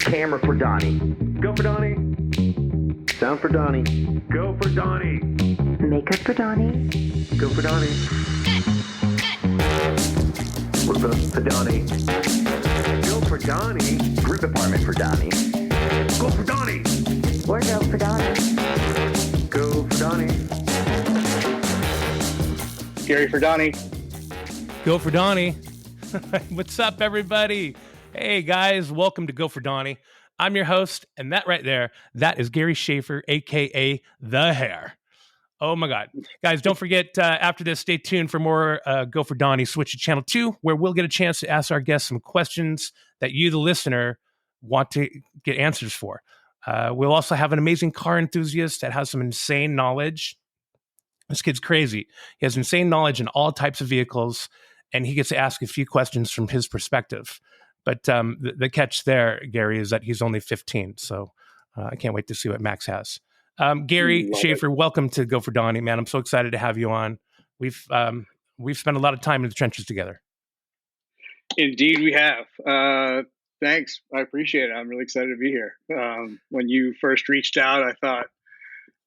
Camera for Donny. Go for Donny. Sound for Donny. Go for Donny. Makeup for Donny. Go for Donny. We're voting for Donny. Go for Donny. Grip department for Donny. Go for Donny. Or go for Donny. Go for Donny. Gary for Donny. Go for Donny. What's up, everybody? Hey, guys. Welcome to Go for Donny. I'm your host, and that right there, that is Gary Shaffer, a.k.a. The Hair. Oh, my God. Guys, don't forget, after this, stay tuned for more Go for Donny. Switch to Channel 2, where we'll get a chance to ask our guests some questions that you, the listener, want to get answers for. We'll also have an amazing car enthusiast that has some insane knowledge. This kid's crazy. He has insane knowledge in all types of vehicles, and he gets to ask a few questions from his perspective. But the catch there, Gary, is that he's only 15. So I can't wait to see what Max has. Gary Shaffer, welcome to Go for Donny, man. I'm so excited to have you on. We've spent a lot of time in the trenches together. Indeed, we have. Thanks. I appreciate it. I'm really excited to be here. When you first reached out, I thought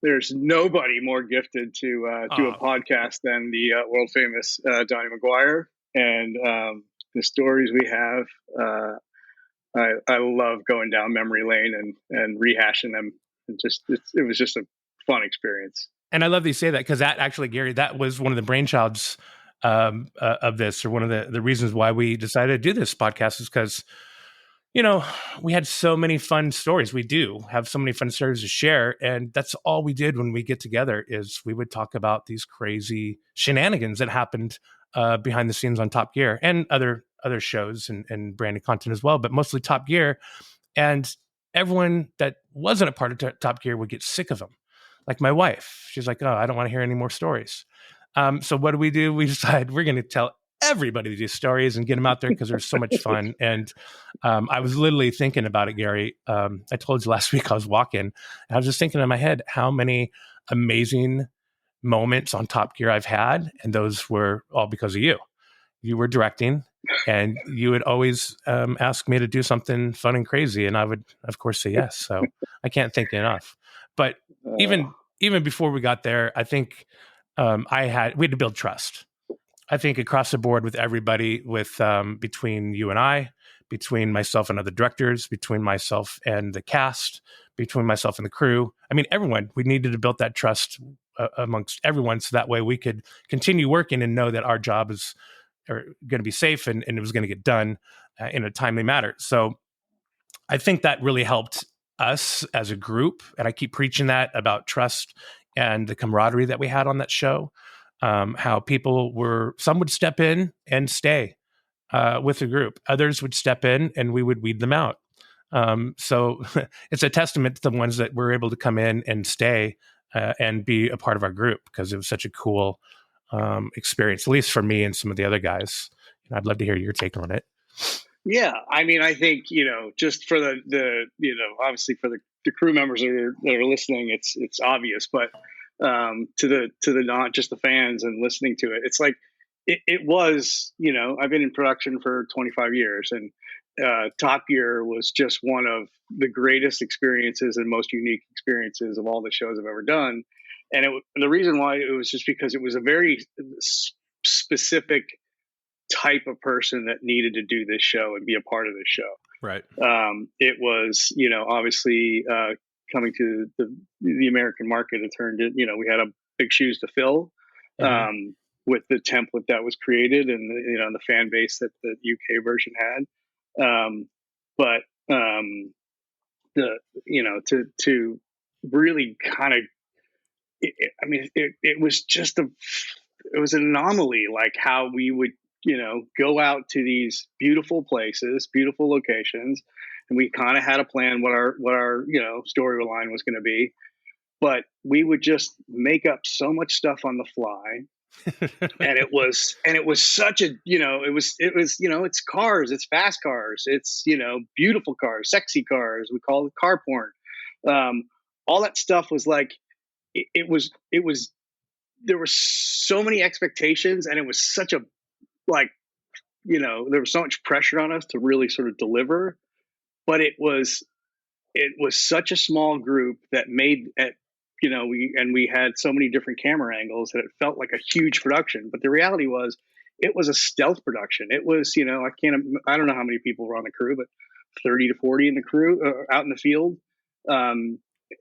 there's nobody more gifted to do a podcast than the world famous Donny McGuire. And the stories we have, I love going down memory lane and rehashing them. And it was just a fun experience. And I love that you say that, because that actually, Gary, that was one of the brainchilds of this, or one of the reasons why we decided to do this podcast, is because, you know, we had so many fun stories. We do have so many fun stories to share. And that's all we did when we get together, is we would talk about these crazy shenanigans that happened behind the scenes on Top Gear and other shows and branded content as well, but mostly Top Gear. And everyone that wasn't a part of Top Gear would get sick of them. Like my wife, she's like, "Oh, I don't want to hear any more stories." So what do? We decide we're going to tell everybody these stories and get them out there, because they're so much fun. And I was literally thinking about it, Gary. I told you last week I was walking, and I was just thinking in my head how many amazing moments on Top Gear I've had, and those were all because of you. You were directing, and you would always ask me to do something fun and crazy, and I would, of course, say yes. So I can't thank you enough. But even before we got there, I think we had to build trust. I think across the board with everybody, with between you and I, between myself and other directors, between myself and the cast, between myself and the crew. I mean, everyone. We needed to build that trust amongst everyone, so that way we could continue working and know that our job is going to be safe and it was going to get done in a timely manner. So I think that really helped us as a group. And I keep preaching that about trust and the camaraderie that we had on that show. How some would step in and stay with the group. Others would step in and we would weed them out. So it's a testament to the ones that were able to come in and stay and be a part of our group, because it was such a cool experience, at least for me and some of the other guys. I'd love to hear your take on it. Yeah. I mean, I think, just for the obviously for the crew members that are listening, it's obvious, but to the not just the fans and listening to it, it's like it was, I've been in production for 25 years, and Top Gear was just one of the greatest experiences and most unique experiences of all the shows I've ever done. And the reason why, it was just because it was a very specific type of person that needed to do this show and be a part of this show. Right. It was, obviously coming to the American market, it turned it, we had a big shoes to fill with the template that was created and the fan base that the UK version had. To really kind of, it was just it was an anomaly, like how we would, go out to these beautiful places, beautiful locations. And we kind of had a plan what our storyline was going to be, but we would just make up so much stuff on the fly. and it was such a, it's cars, it's fast cars, it's, beautiful cars, sexy cars. We call it car porn. All that stuff was like, it was, there were so many expectations, and it was such a, like, there was so much pressure on us to really sort of deliver, but it was it was such a small group that made at, we had so many different camera angles that it felt like a huge production. But the reality was, it was a stealth production. It was, I don't know how many people were on the crew, but 30 to 40 in the crew out in the field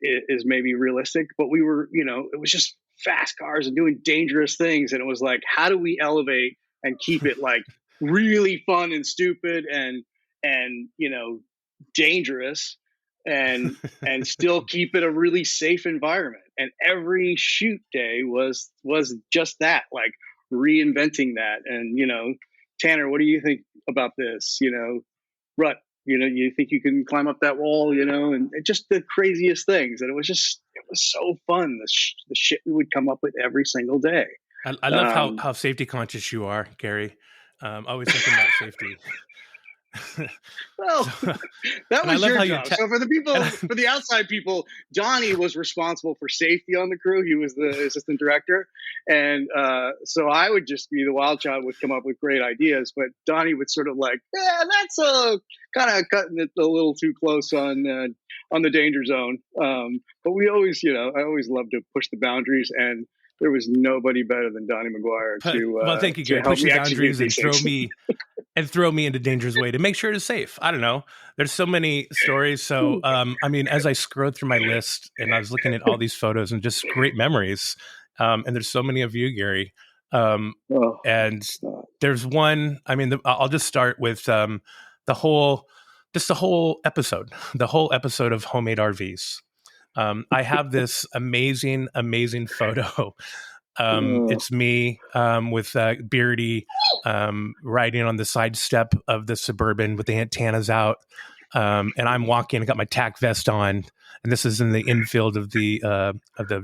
is maybe realistic. But we were, it was just fast cars and doing dangerous things. And it was like, how do we elevate and keep it like really fun and stupid and dangerous and still keep it a really safe environment? And every shoot day was just that, like reinventing that. And Tanner, what do you think about this? Rut, you think you can climb up that wall, and just the craziest things. And it was so fun, the shit we would come up with every single day. I love how safety conscious you are, Gary. Always thinking about safety. Well, that was your job. So for the outside people, Donny was responsible for safety on the crew. He was the assistant director. And so I would just be the wild child, would come up with great ideas. But Donny would sort of like, that's kind of cutting it a little too close on the danger zone. But we always, I always loved to push the boundaries, and there was nobody better than Donny McGuire to well, thank you, Gary. Push the boundaries and throw me into danger's way to make sure it's safe. I don't know. There's so many stories. So, as I scrolled through my list and I was looking at all these photos and just great memories, and there's so many of you, Gary. And there's one. I'll just start with the whole episode of Homemade RVs. I have this amazing photo. It's me with Beardy riding on the side step of the Suburban with the antennas out, and I'm walking. I got my tack vest on, and this is in the infield of the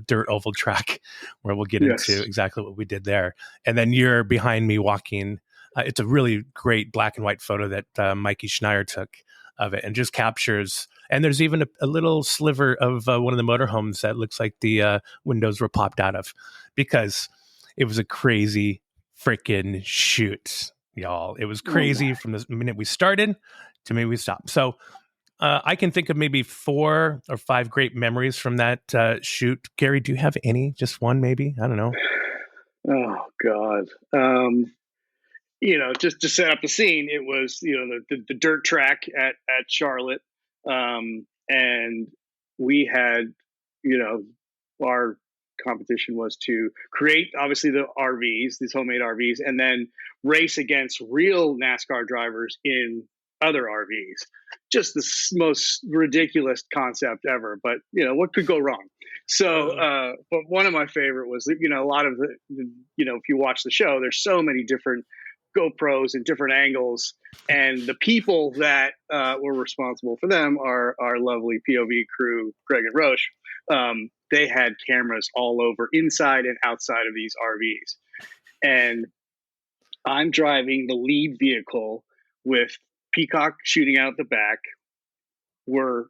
dirt oval track, where we'll get into exactly what we did there. And then you're behind me walking. It's a really great black and white photo that Mikey Schneier took of it, and just captures. And there's even a little sliver of one of the motorhomes that looks like the windows were popped out of, because it was a crazy freaking shoot, y'all. It was crazy from the minute we started to maybe we stopped. So I can think of maybe 4 or 5 great memories from that shoot. Gary, do you have any? Just one, maybe? I don't know. Oh, God. Just to set up the scene, it was, the dirt track at Charlotte. And we had, our competition was to create, obviously, the RVs, these homemade RVs, and then race against real NASCAR drivers in other RVs. Just the most ridiculous concept ever, but what could go wrong? So, but one of my favorite was, a lot of the, if you watch the show, there's so many different GoPros and different angles, and the people that were responsible for them are our lovely POV crew, Greg and Roche. They had cameras all over, inside and outside of these RVs, and I'm driving the lead vehicle with Peacock shooting out the back. We're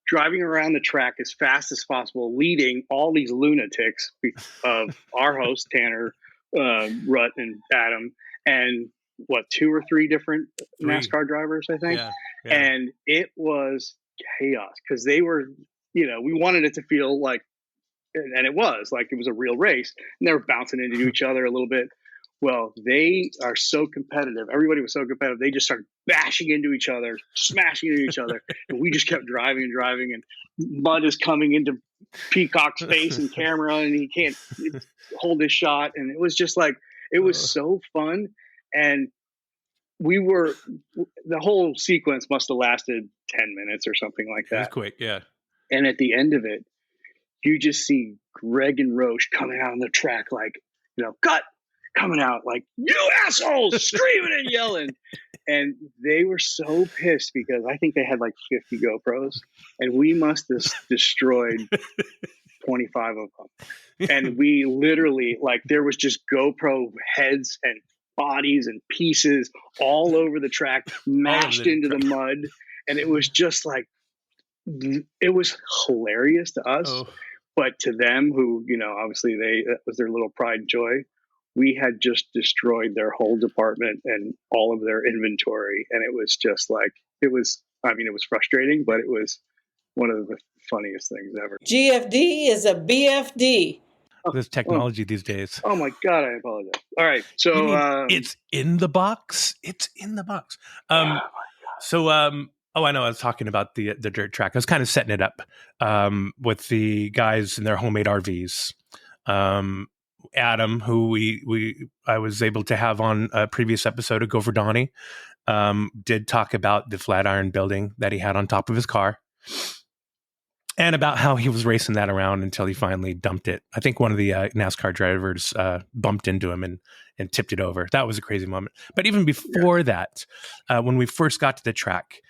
driving around the track as fast as possible, leading all these lunatics of our host Tanner, Rut, and Adam, and 2 or 3 different NASCAR drivers, I think. Yeah. And it was chaos, because they were, we wanted it to feel like, and it was like it was a real race, and they were bouncing into each other a little bit. Well, they are so competitive. Everybody was so competitive. They just started bashing into each other, smashing into each other. And we just kept driving, and mud is coming into Peacock's face and camera, and he can't hold his shot. And it was just like, it was so fun. And the whole sequence must have lasted 10 minutes or something like that. It was quick, yeah. And at the end of it, you just see Greg and Roche coming out on the track, like, cut, coming out like, you assholes, screaming and yelling. And they were so pissed, because I think they had like 50 GoPros, and we must have destroyed 25 of them. And we literally, like, there was just GoPro heads and bodies and pieces all over the track, mashed into the mud. And it was just like, it was hilarious to us, but to them, who, obviously that was their little pride and joy. We had just destroyed their whole department and all of their inventory. And it was just like, it was I mean, it was frustrating, but it was one of the funniest things ever. GFD is a BFD. This technology these days. Oh my God, I apologize. All right. You So mean it's in the box. It's in the box. So I know I was talking about the dirt track. I was kind of setting it up with the guys in their homemade RVs. Adam, who I was able to have on a previous episode of Go for Donny, did talk about the Flatiron building that he had on top of his car. And about how he was racing that around until he finally dumped it. I think one of the NASCAR drivers bumped into him and tipped it over. That was a crazy moment. But even before that, when we first got to the track,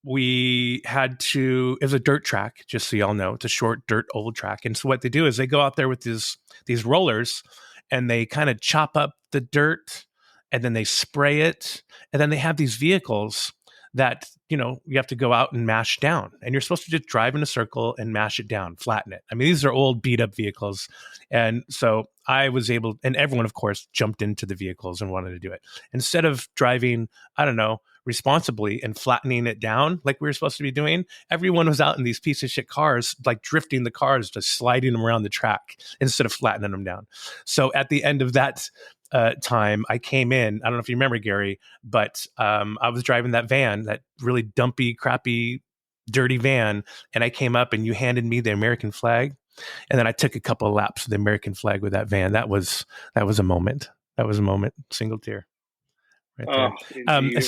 we had to, it was a dirt track, just so y'all know. It's a short dirt oval track. And so what they do is they go out there with these rollers and they kind of chop up the dirt and then they spray it. And then they have these vehicles that, you have to go out and mash down, and you're supposed to just drive in a circle and mash it down, flatten it. I mean, these are old beat up vehicles. And so I was able, and everyone of course jumped into the vehicles and wanted to do it. Instead of driving, I don't know, responsibly and flattening it down like we were supposed to be doing, everyone was out in these piece of shit cars, like drifting the cars, just sliding them around the track instead of flattening them down. So at the end of that time, I came in. I don't know if you remember, Gary, but I was driving that van, that really dumpy, crappy, dirty van, and I came up and you handed me the American flag, and then I took a couple of laps of the American flag with that van. That was a moment. That was a moment. Single tear, right there.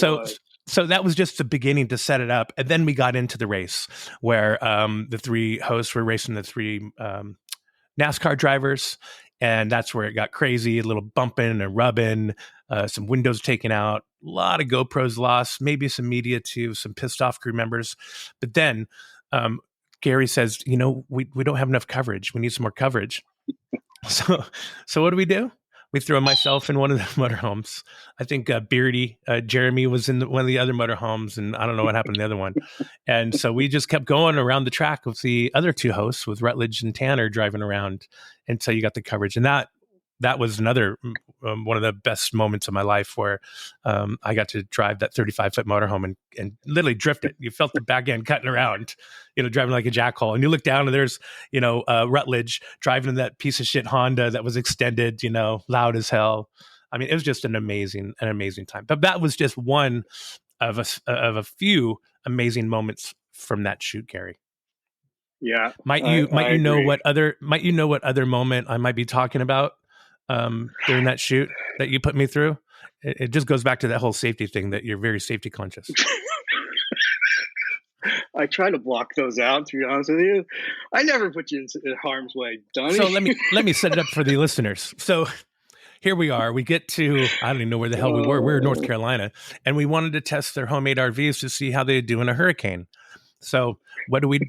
So that was just the beginning to set it up, and then we got into the race where the three hosts were racing the three NASCAR drivers. And that's where it got crazy, a little bumping and rubbing, some windows taken out, a lot of GoPros lost, maybe some media too, some pissed off crew members. But then Gary says, we don't have enough coverage. We need some more coverage. So what do? We throw myself in one of the motorhomes. I think Beardy, Jeremy was in one of the other motorhomes, and I don't know what happened to the other one. And so we just kept going around the track with the other two hosts, with Rutledge and Tanner driving around until you got the coverage. And that was another one of the best moments of my life, where I got to drive that 35-foot motorhome and literally drift it. You felt the back end cutting around, driving like a jackhole. And you look down and there's, Rutledge driving in that piece of shit Honda that was extended, loud as hell. I mean, it was just an amazing time. But that was just one of a few amazing moments from that shoot, Gary. Yeah. Might you know what other moment I might be talking about during that shoot that you put me through? It just goes back to that whole safety thing, that you're very safety conscious. I try to block those out, to be honest with you. I never put you in harm's way, Donny. So let me set it up for the listeners. So here we are. We get to, I don't even know where the hell we were. We were in North Carolina, and we wanted to test their homemade RVs to see how they do in a hurricane. So what do we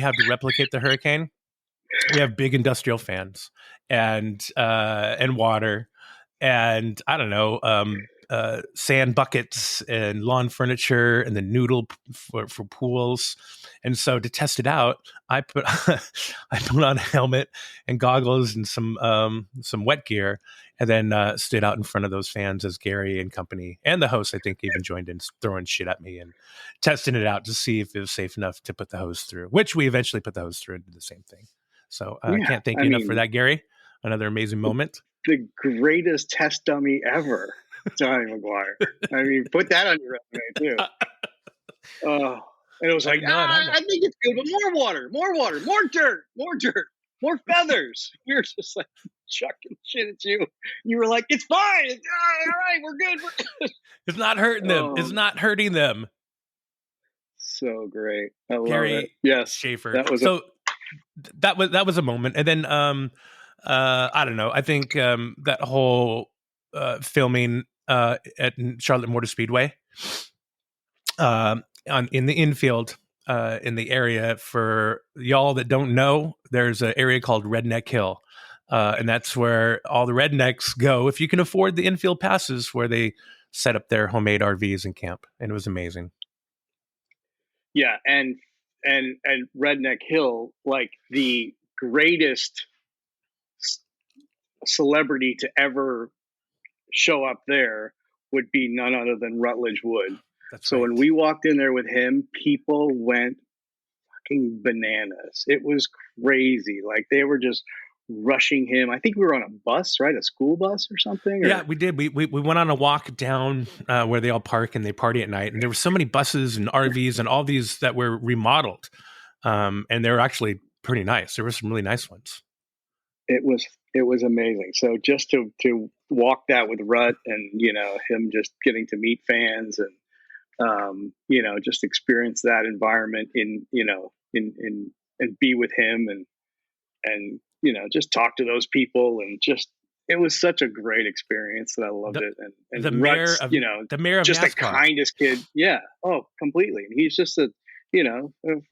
have to replicate the hurricane? We have big industrial fans and water and I don't know, sand buckets and lawn furniture and the noodle for pools. And so to test it out, I put on a helmet and goggles and some wet gear, and then stood out in front of those fans as Gary and company and the host, I think, even joined in, throwing shit at me and testing it out to see if it was safe enough to put the hose through, which we eventually put the hose through and did the same thing. So I can't thank you enough for that, Gary. Another amazing moment. The greatest test dummy ever, Donny McGuire. I mean, put that on your resume too. And it was like, I think it's good, but more dirt, more feathers. We were just like chucking shit at you. You were like, it's fine. It's, all right, we're good. It's not hurting them. It's not hurting them. So great. I love Gary it. Yes. Shaffer. That was that was a moment. And then I don't know. I think that whole filming at Charlotte Motor Speedway in the infield in the area, for y'all that don't know, there's an area called Redneck Hill. And that's where all the rednecks go, if you can afford the infield passes, where they set up their homemade RVs and camp. And it was amazing. Yeah. And Redneck Hill, like the greatest celebrity to ever show up there would be none other than Rutledge Wood. That's So right. when we walked in there with him, people went fucking bananas. It was crazy. Like they were just rushing him. I think we were on a bus, right? A school bus or something. Yeah, we did. We went on a walk down where they all park and they party at night. And there were so many buses and RVs and all these that were remodeled. And they were actually pretty nice. There were some really nice ones. It was amazing. So just to walk that with Rut and, him just getting to meet fans and, just experience that environment in and be with him and, just talk to those people and just, it was such a great experience that I loved it. And the mayor Rut's, of the mayor of just NASCAR. the kindest kid. Yeah. Oh, completely. And he's just for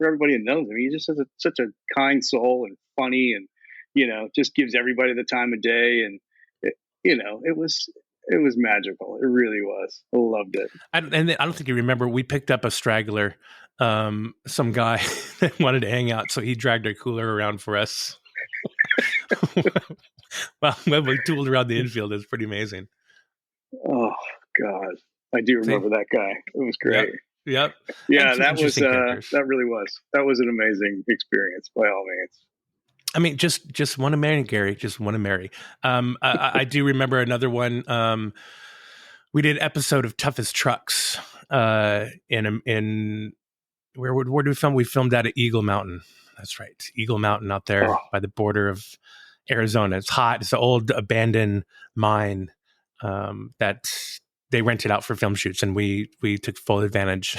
everybody who knows him, he's just such a kind soul and funny and, just gives everybody the time of day. And, it was magical. It really was. I loved it. I don't think you remember, we picked up a straggler, some guy that wanted to hang out. So he dragged our cooler around for us. Well, when we tooled around the infield, it was pretty amazing. Oh God. I do remember that guy. It was great. Yep. Yeah, that really was. That was an amazing experience by all means. I mean, just want to marry Gary. Just want to marry. I do remember another one. We did an episode of Toughest Trucks. In where do we film? We filmed out at Eagle Mountain. That's right, Eagle Mountain out there by the border of Arizona. It's hot. It's an old abandoned mine that they rented out for film shoots, and we took full advantage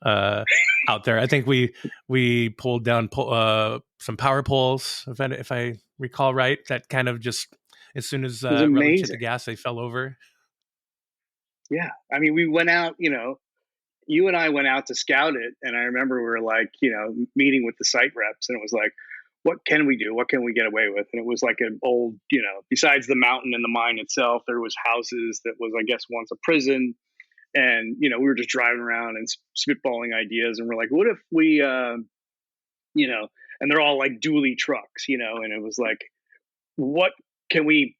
out there. I think we pulled down some power poles, if I recall right. That kind of just as soon as rubber hit the gas, they fell over. Yeah, I mean, we went out. You and I went out to scout it, and I remember we were like, meeting with the site reps, and it was like, what can we do? What can we get away with? And it was like an old, besides the mountain and the mine itself, there was houses that was, I guess, once a prison. And, we were just driving around and spitballing ideas. And we're like, what if we, and they're all like dually trucks, and it was like, what can we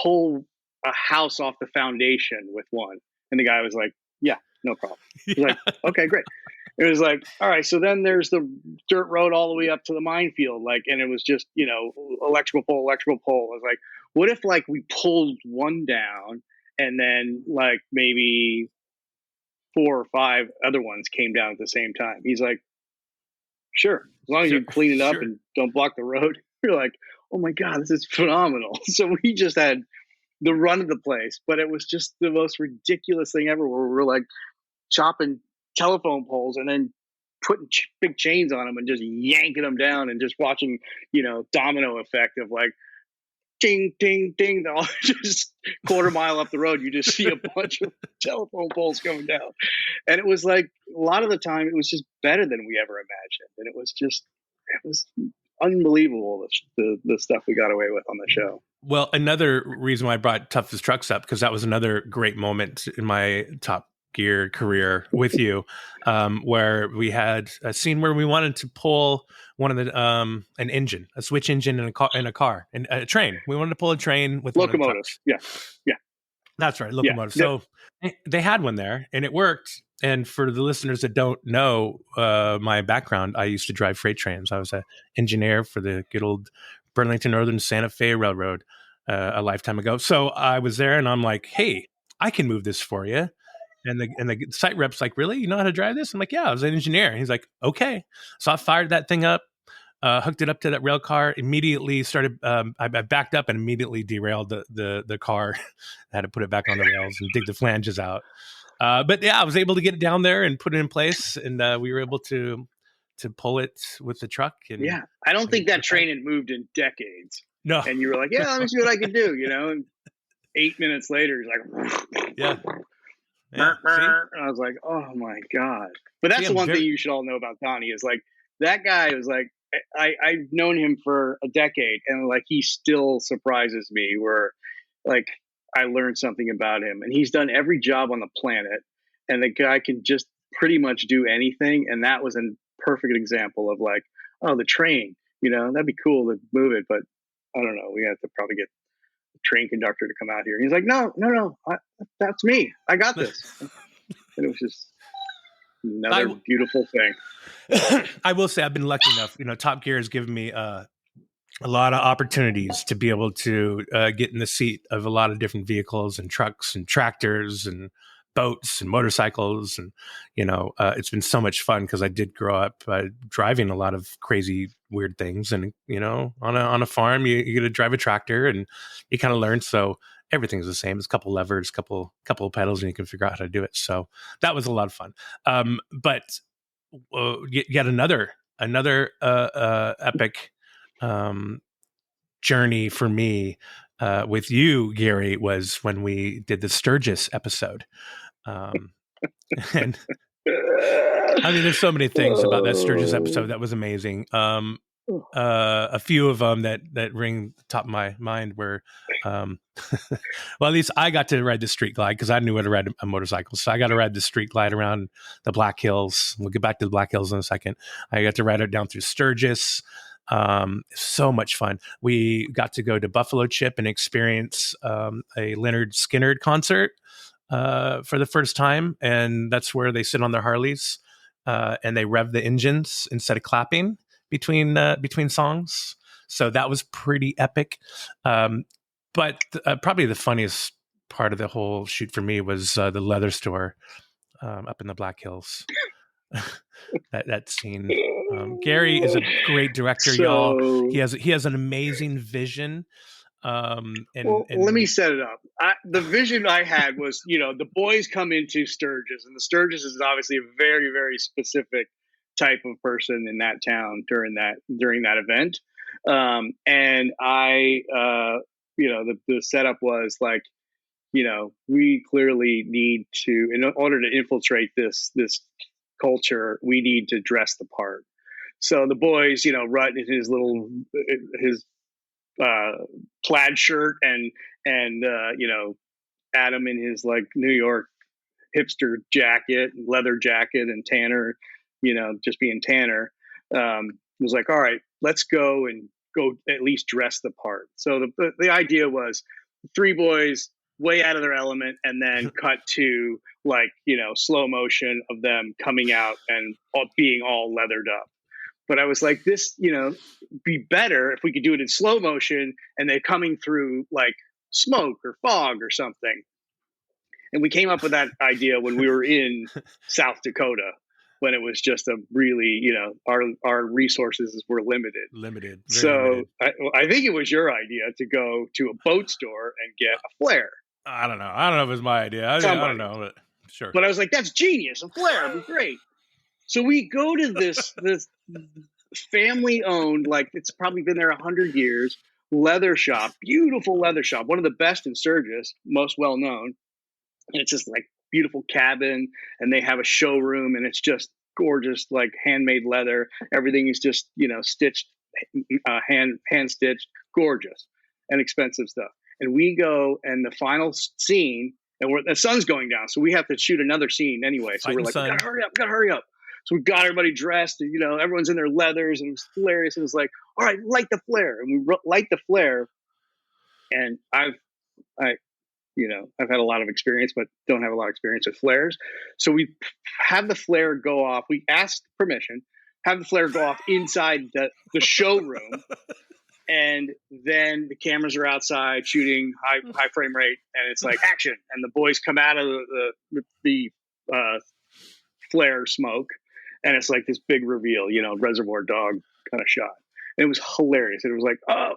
pull a house off the foundation with one? And the guy was like, yeah, no problem. He's like, okay, great. It was like, all right, so then there's the dirt road all the way up to the minefield, and it was just, electrical pole. I was like, what if we pulled one down and then maybe 4 or 5 other ones came down at the same time? He's like, sure, as long as you clean it up and don't block the road. You're like, oh my God, this is phenomenal. So we just had the run of the place, but it was just the most ridiculous thing ever where we're like chopping telephone poles and then putting big chains on them and just yanking them down and just watching, domino effect of ding, ding, ding, all just quarter mile up the road. You just see a bunch of telephone poles coming down. And it was like, a lot of the time it was just better than we ever imagined. And it was unbelievable, the stuff we got away with on the show. Well, another reason why I brought Toughest Trucks up, because that was another great moment in my Top Gear career with you, where we had a scene where we wanted to pull one of the an engine, a switch engine in a car, and a train. We wanted to pull a train with locomotives. Yeah, that's right, locomotive. Yeah. So they had one there, and it worked. And for the listeners that don't know my background, I used to drive freight trains. I was an engineer for the good old Burlington Northern Santa Fe Railroad a lifetime ago. So I was there, and I'm like, hey, I can move this for you. And the site rep's like, really? You know how to drive this? I'm like, yeah, I was an engineer. And he's like, okay. So I fired that thing up, hooked it up to that rail car, immediately started, I backed up and immediately derailed the car. I had to put it back on the rails and dig the flanges out. But yeah, I was able to get it down there and put it in place. And we were able to pull it with the truck. And yeah, I don't think that train had moved in decades. No. And you were like, yeah, let me see what I can do, and 8 minutes later, he's like, yeah. Yeah, and I was like, oh my God. But that's the one thing you should all know about Donny is that guy was I've known him for a decade and he still surprises me where I learned something about him and he's done every job on the planet and the guy can just pretty much do anything. And that was a perfect example of oh, the train, that'd be cool to move it, but I don't know. We have to probably get train conductor to come out here. And he's like, no, that's me. I got this. And it was another beautiful thing. I will say I've been lucky enough. Top Gear has given me a lot of opportunities to be able to get in the seat of a lot of different vehicles and trucks and tractors and boats and motorcycles. And, it's been so much fun because I did grow up driving a lot of crazy, weird things. And, on a farm, you get to drive a tractor and you kind of learn. So everything's the same. It's a couple levers, couple of pedals, and you can figure out how to do it. So that was a lot of fun. But yet another epic journey for me with you, Gary, was when we did the Sturgis episode. And I mean, there's so many things about that Sturgis episode that was amazing. A few of them that ring the top of my mind were, well, at least I got to ride the street glide because I knew how to ride a motorcycle. So I got to ride the street glide around the Black Hills. We'll get back to the Black Hills in a second. I got to ride it down through Sturgis. So much fun. We got to go to Buffalo Chip and experience a Leonard Skinner concert for the first time. And that's where they sit on their Harleys and they rev the engines instead of clapping between songs. So that was pretty epic. But probably the funniest part of the whole shoot for me was the leather store up in the Black Hills. that scene. Gary is a great director, y'all. He has an amazing vision. And let me set it up. The vision I had was, the boys come into Sturgis, and the Sturgis is obviously a very, very specific type of person in that town during that event. And I, the setup was like, we clearly need to, in order to infiltrate this culture, we need to dress the part. So the boys, Rut in his plaid shirt and Adam in his like New York hipster jacket, leather jacket, and Tanner, just being Tanner, was like, all right, let's go at least dress the part. So the idea was 3 boys way out of their element, and then cut to like, slow motion of them coming out and being all leathered up. But I was like, this, be better if we could do it in slow motion and they're coming through like smoke or fog or something. And we came up with that idea when we were in South Dakota, when it was just a really, our resources were limited. So I think it was your idea to go to a boat store and get a flare. I don't know if it was my idea. I don't know, but sure. But I was like, that's genius. A flare would be great. So we go to this family owned, like it's probably been there 100 years, leather shop, beautiful leather shop, one of the best in Sturgis, most well known. And it's just like beautiful cabin, and they have a showroom, and it's just gorgeous, like handmade leather. Everything is just, stitched, hand stitched, gorgeous and expensive stuff. And we go, and the final scene, and the sun's going down, so we have to shoot another scene anyway. So we're like, we gotta hurry up. So we got everybody dressed, and everyone's in their leathers, and it was hilarious. And it was like, all right, light the flare, and we light the flare. And I've had a lot of experience, but don't have a lot of experience with flares. So we have the flare go off. We asked permission, have the flare go off inside the showroom. And then the cameras are outside shooting high frame rate, and it's like action. And the boys come out of the flare smoke, and it's like this big reveal, Reservoir Dog kind of shot. And it was hilarious. And it was like, oh,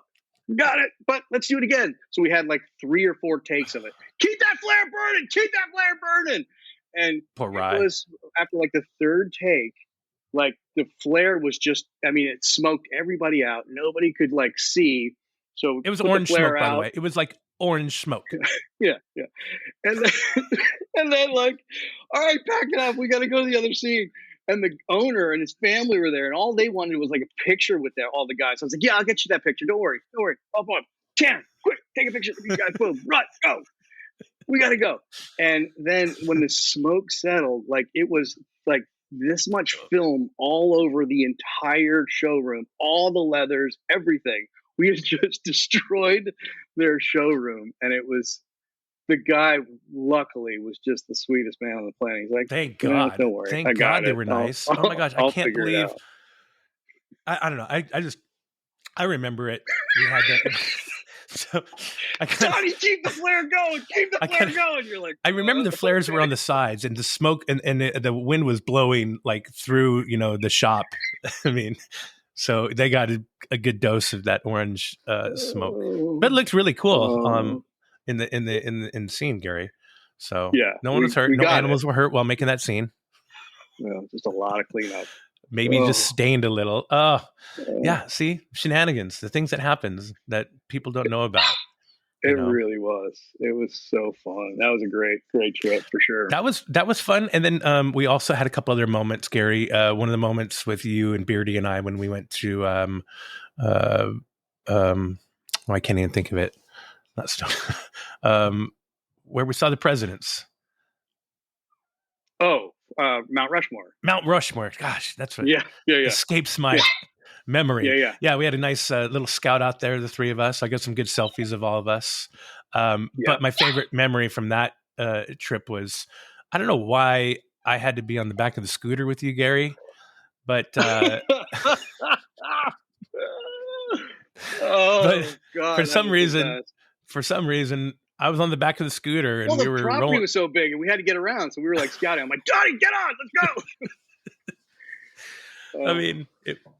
got it, but let's do it again. So we had like 3 or 4 takes of it. Keep that flare burning. And it was after like the 3rd take, like the flare was just, it smoked everybody out. Nobody could like see. So it was orange smoke, by the way. It was like orange smoke. Yeah. And then like, all right, pack it up. We got to go to the other scene. And the owner and his family were there, and all they wanted was like a picture with all the guys. I was like, yeah, I'll get you that picture. Don't worry. Up on. Tanner, quick, take a picture of these guys. Boom, run, go. We got to go. And then when the smoke settled, like it was like this much film all over the entire showroom, all the leathers, everything. We had just destroyed their showroom, and it was the guy, luckily, was just the sweetest man on the planet. He's like, Thank "No, God. don't worry, Thank I got God they it. were nice. I'll, Oh my gosh, I I'll can't figure it believe. out." I don't know. I remember it. We had that. So Donny, keep the flare going. Keep the flare going. You're like, I remember the flares were on the sides, and the smoke and the wind was blowing like through, the shop. I mean, so they got a good dose of that orange smoke, but it looked really cool. In the scene, Gary. So yeah, no one was hurt. No animals it. were hurt while making that scene. Just a lot of cleanup. Maybe just stained a little. Oh, yeah. See, shenanigans, the things that happens that people don't know about. It really was. It was so fun. That was a great trip for sure. That was fun. And then we also had a couple other moments, Gary. One of the moments with you and Beardy and I when we went to I can't even think of it. Not still. Where we saw the presidents. Oh, Mount Rushmore. Mount Rushmore. Gosh, that's what escapes my memory. Yeah. We had a nice little scout out there, the three of us. I got some good selfies of all of us. But my favorite memory from that trip was, I don't know why I had to be on the back of the scooter with you, Gary, but God, for some reason, I was on the back of the scooter and we were the property rolling. Was so big and we had to get around, so we were like scouting. I'm like, Donny, get on, let's go. I mean,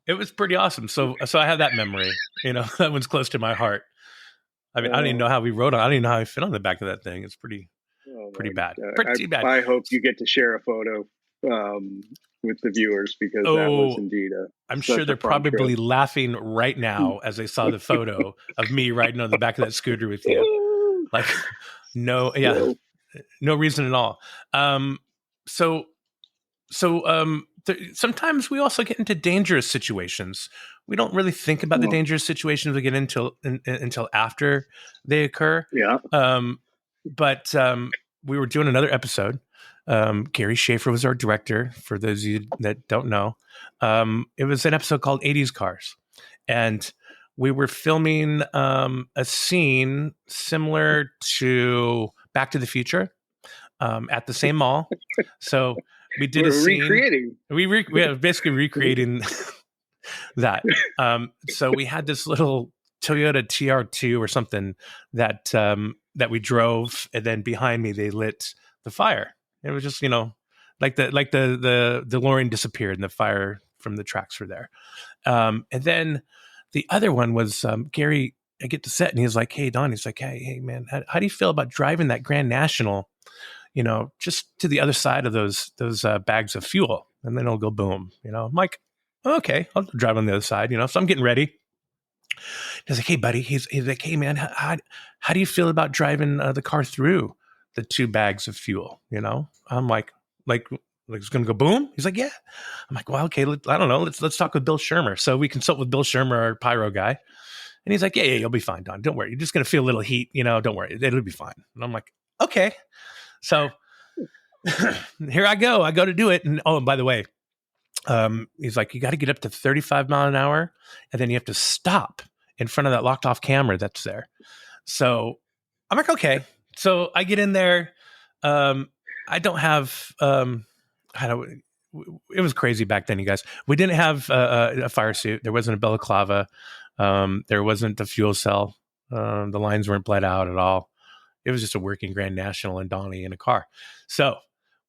it was pretty awesome. So I have that memory. That one's close to my heart. I mean, I don't even know how we rode on. I don't even know how I fit on the back of that thing. It's pretty bad. Pretty bad. I hope you get to share a photo with the viewers because that was indeed I'm sure they're probably laughing right now as they saw the photo of me riding on the back of that scooter with you. Like, no reason at all. Sometimes we also get into dangerous situations. We don't really think about the dangerous situations we get into until after they occur. Yeah. But we were doing another episode. Gary Shaffer was our director, for those of you that don't know. It was an episode called 80s Cars. And we were filming a scene similar to Back to the Future at the same mall. So we did a scene. Recreating. We are basically recreating that. So we had this little Toyota TR2 or something that we drove, and then behind me they lit the fire. It was just like the DeLorean disappeared and the fire from the tracks were there. And then the other one was Gary. I get to set and he's like, "Hey, Don." He's like, "Hey, man, how do you feel about driving that Grand National? Just to the other side of those bags of fuel, and then it'll go boom." I'm like, "Okay, I'll drive on the other side." So I'm getting ready. He's like, "Hey, buddy." He's like, "Hey, man, how do you feel about driving the car through the 2 bags of fuel?" I'm like it's gonna go boom. He's like, "Yeah." I'm like, "Well, okay, I don't know. Let's talk with Bill Shermer." So we consult with Bill Shermer, our pyro guy, and he's like, "Yeah, you'll be fine, Don. Don't worry. You're just gonna feel a little heat. Don't worry, it'll be fine." And I'm like, "Okay." So here I go. I go to do it, and by the way, he's like, "You got to get up to 35 mile an hour, and then you have to stop in front of that locked off camera that's there." So I'm like, "Okay." So I get in there. I don't have. It was crazy back then, you guys. We didn't have a fire suit. There wasn't a balaclava. There wasn't a fuel cell. The lines weren't bled out at all. It was just a working Grand National and Donny in a car. So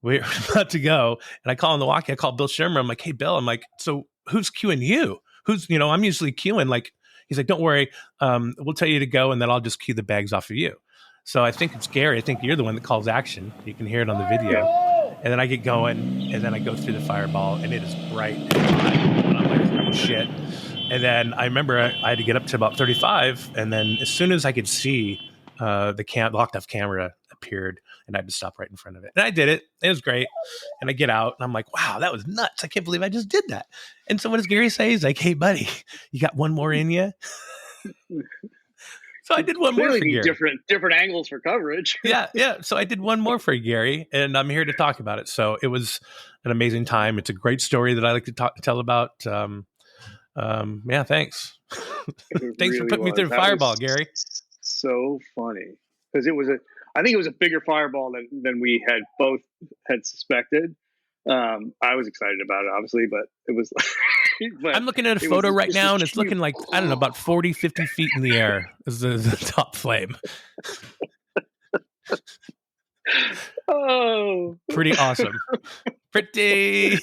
we're about to go, and I call on the walkie. I call Bill Shermer. I'm like, "Hey, Bill." I'm like, "So who's queuing you? Who's I'm usually queuing." Like, he's like, "Don't worry. We'll tell you to go, and then I'll just queue the bags off of you." So I think it's Gary. I think you're the one that calls action. You can hear it on the video. And then I get going, and then I go through the fireball, and it is bright and hot. And I'm like, "Oh, shit." And then I remember I had to get up to about 35, and then as soon as I could see the locked off camera appeared, and I had to stop right in front of it. And I did it. It was great. And I get out, and I'm like, "Wow, that was nuts. I can't believe I just did that." And so what does Gary say? He's like, "Hey, buddy, you got one more in you?" So I did one more for Gary. Different angles for coverage. Yeah. So I did one more for Gary, and I'm here to talk about it. So it was an amazing time. It's a great story that I like to tell about. Yeah, thanks. Thanks for putting me through the fireball, Gary. So funny because it was I think it was a bigger fireball than we had suspected. I was excited about it, obviously, but it was. But I'm looking at a photo right now, and it's looking like, I don't know, about 40, 50 feet in the air is the top flame. Oh, pretty awesome. Pretty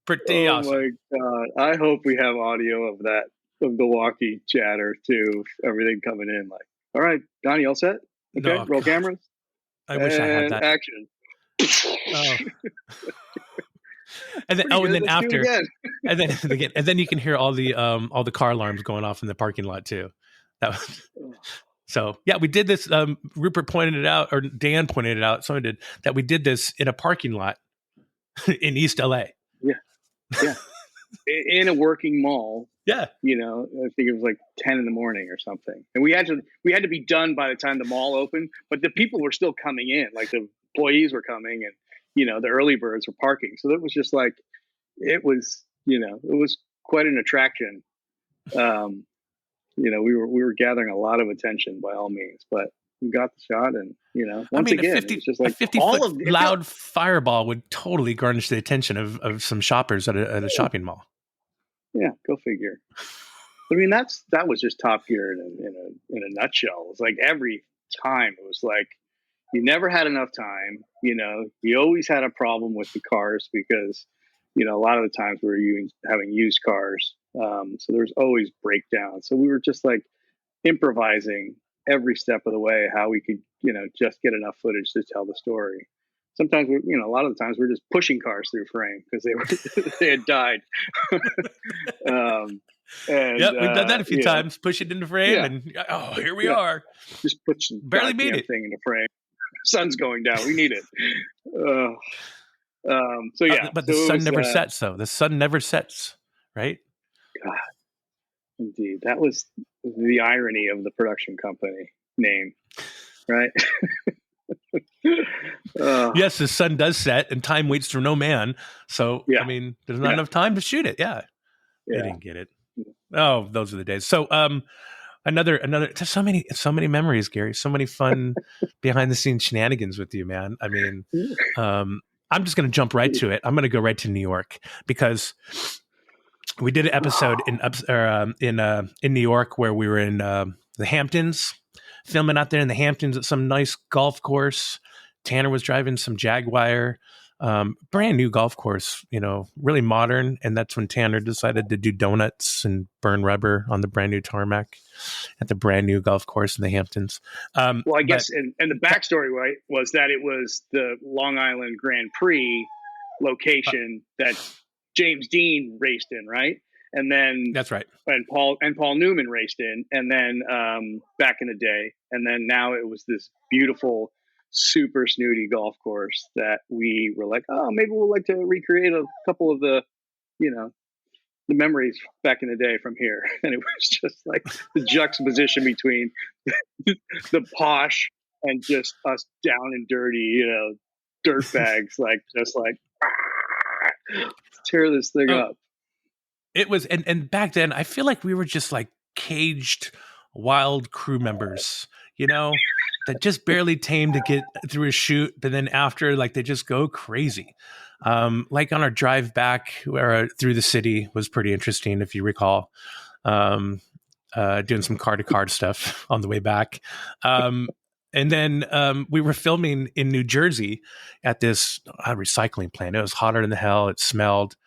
awesome. Oh my God. I hope we have audio of that, of the walkie chatter too. Everything coming in like, all right, Donnie, all set? Okay, No, roll God. cameras. I wish I had that. Action. Oh. And then, Pretty and good. then Let's do it after, again. and then you can hear all the car alarms going off in the parking lot too. That was, so yeah, we did this. Rupert pointed it out, or Dan pointed it out. Someone did that. We did this in a parking lot in East LA. Yeah, in a working mall. Yeah, you know, I think it was like 10 in the morning or something, and we had to be done by the time the mall opened. But the people were still coming in, like the employees were coming, and you know, the early birds were parking. So it was just like, it was quite an attraction. You know, we were gathering a lot of attention by all means, but we got the shot, and you know, once again, it was just like a 50-foot loud fireball would totally garnish the attention of some shoppers at a shopping mall. Yeah, go figure. I mean, that was just Top Gear in a nutshell. It was like every time it was like you never had enough time. You know, you always had a problem with the cars because, you know, a lot of the times we were having used cars. So there was always breakdowns. So we were just like improvising every step of the way how we could, you know, just get enough footage to tell the story. Sometimes a lot of the times we're just pushing cars through frame because they had died. And, we've done that a few times. Push it into frame, and here we are. Just put barely made it thing into frame. Sun's going down. We need it. So yeah, but the sun never sets, though. The sun never sets, right? God, indeed, that was the irony of the production company name, right? Yes, the sun does set, and time waits for no man. So I mean, there's not enough time to shoot it. Yeah, they didn't get it. Oh, those are the days. So, another. There's so many memories, Gary. So many fun behind the scenes shenanigans with you, man. I mean, I'm just going to jump right to it. I'm going to go right to New York because we did an episode in New York where we were in the Hamptons, filming out there in the Hamptons at some nice golf course. Tanner was driving some Jaguar, brand new golf course, you know, really modern. And that's when Tanner decided to do donuts and burn rubber on the brand new tarmac at the brand new golf course in the Hamptons. Well, I guess, and the backstory, right, was that it was the Long Island Grand Prix location that James Dean raced in, right? And then that's right. And Paul Newman raced in, and then back in the day, and then now it was this beautiful, super snooty golf course that we were like, oh, maybe we'll like to recreate a couple of the, you know, the memories back in the day from here. And it was just like the juxtaposition between the posh and just us down and dirty, you know, dirt bags, like just like tear this thing up. It was, and back then, I feel like we were just like caged wild crew members, you know, that just barely tame to get through a shoot, but then after, like, they just go crazy. Like on our drive back through the city was pretty interesting, if you recall. Doing some car-to-car stuff on the way back. And then we were filming in New Jersey at this recycling plant. It was hotter than the hell. It smelled.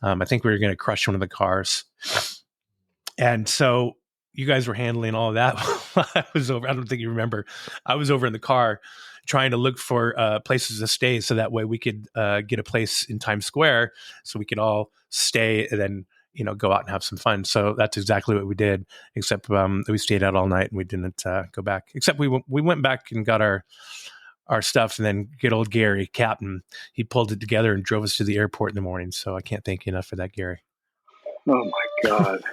I think we were going to crush one of the cars. And so you guys were handling all of that. I was over. I don't think you remember. I was over in the car trying to look for places to stay so that way we could get a place in Times Square so we could all stay and then, you know, go out and have some fun. So that's exactly what we did, except we stayed out all night and we didn't go back. Except we went back and got our stuff, and then good old Gary, Captain, he pulled it together and drove us to the airport in the morning. So I can't thank you enough for that, Gary. Oh my God.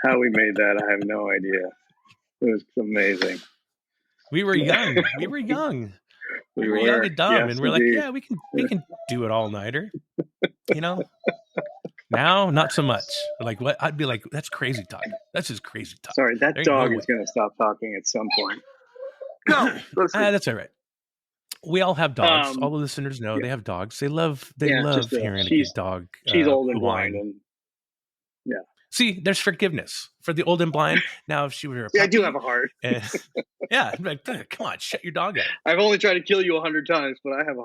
How we made that, I have no idea. It was amazing. We were young. We were young. We were young and dumb, yes, and we're indeed. Like, yeah, we can do it all nighter. You know? Now, not so much. Like, what? I'd be like, that's crazy talk. That's just crazy talk. Sorry, that dog is going to stop talking at some point. No, that's all right. We all have dogs. All Um, the listeners know yeah, they have dogs. They love just hearing a good she's dog old and blind, whine. and yeah, See, there's forgiveness for the old and blind. Now, if she were a yeah, I do puppy, have a heart. yeah, I'd be like, come on, shut your dog up. I've only tried to kill you 100 times, but I have a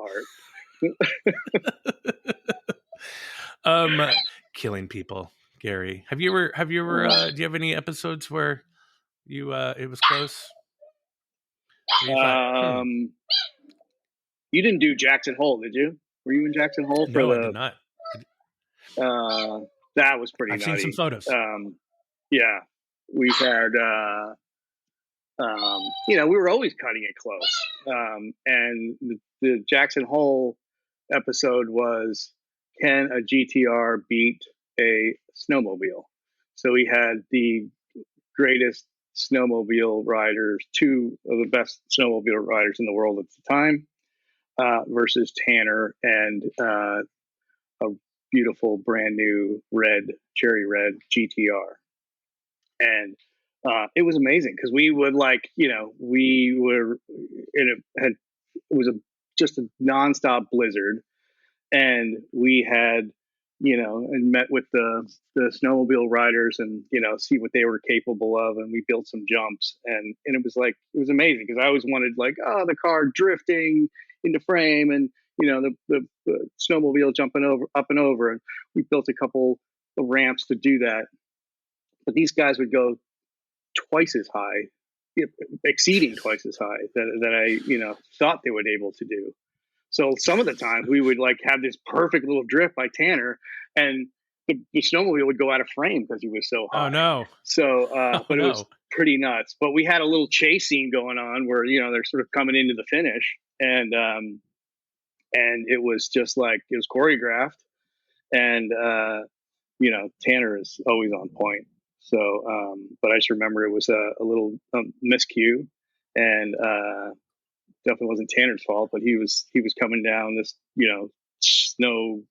heart. Killing people, Gary. Have you ever? Do you have any episodes where you it was close? Where you thought, You didn't do Jackson Hole, did you? Were you in Jackson Hole for no, the? I did not. That was pretty I've nutty. seen some photos. Yeah, we've had. We were always cutting it close. And the Jackson Hole episode was, can a GTR beat a snowmobile? So we had the greatest snowmobile riders, two of the best snowmobile riders in the world at the time, versus Tanner and a beautiful brand new cherry red GTR. And it was amazing because we would we were it was just a nonstop blizzard, and we had and met with the snowmobile riders and see what they were capable of, and we built some jumps, and it was amazing because I always wanted the car drifting into frame and the snowmobile jumping up and over, and we built a couple of ramps to do that, but these guys would go twice as high, exceeding twice as high that I thought they would able to do. So some of the times we would have this perfect little drift by Tanner, and the snowmobile would go out of frame because he was so high. Oh no! So, but it was pretty nuts. But we had a little chase scene going on where they're sort of coming into the finish, and it was just it was choreographed, and Tanner is always on point. So, but I just remember it was a little miscue, and definitely wasn't Tanner's fault, but he was coming down this, snow.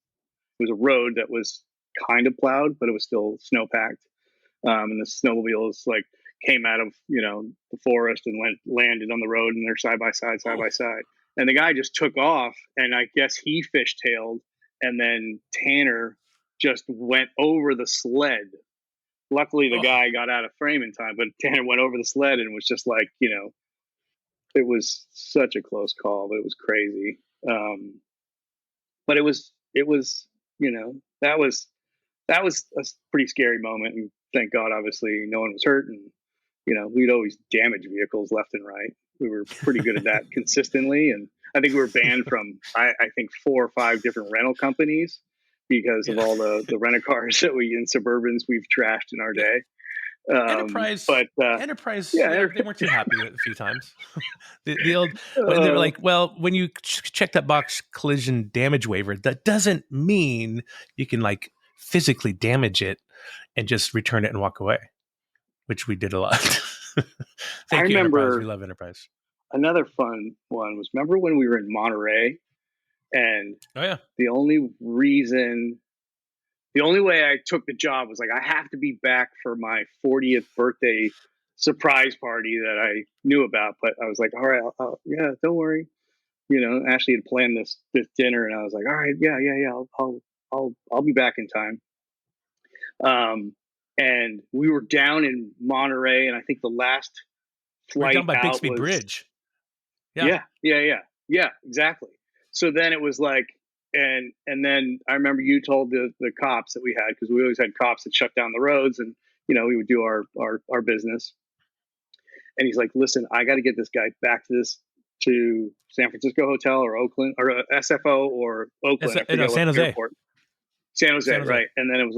It was a road that was kind of plowed, but it was still snow packed. And the snowmobiles came out of, the forest and landed on the road, and they're side by side. And the guy just took off, and I guess he fishtailed, and then Tanner just went over the sled. Luckily, the guy got out of frame in time, but Tanner went over the sled and was just it was such a close call, but it was crazy. But it was that was a pretty scary moment, and thank God, obviously, no one was hurt, and we'd always damage vehicles left and right. We were pretty good at that consistently, and I think we were banned from I think 4 or 5 different rental companies because of all the rent-a-cars that in Suburbans we've trashed in our day. Enterprise, yeah, they weren't too happy with it a few times. the old, but they were like, well, when you check that box collision damage waiver, that doesn't mean you can physically damage it and just return it and walk away, which we did a lot. Thank you, remember Enterprise. We love Enterprise. Another fun one was, remember when we were in Monterey, and the only way I took the job was I have to be back for my 40th birthday surprise party that I knew about. But I was like, all right, yeah, don't worry. Ashley had planned this dinner, and I was like, all right, yeah, I'll be back in time. And we were down in Monterey, and I think the last flight down by out Bixby was, Bridge. Yeah, exactly. So then it was and then I remember you told the cops that we had, because we always had cops that shut down the roads, and we would do our business. And he's like, listen, I got to get this guy back to San Francisco Hotel or Oakland or SFO or Oakland. San Jose. Airport. San Jose, right? And then it was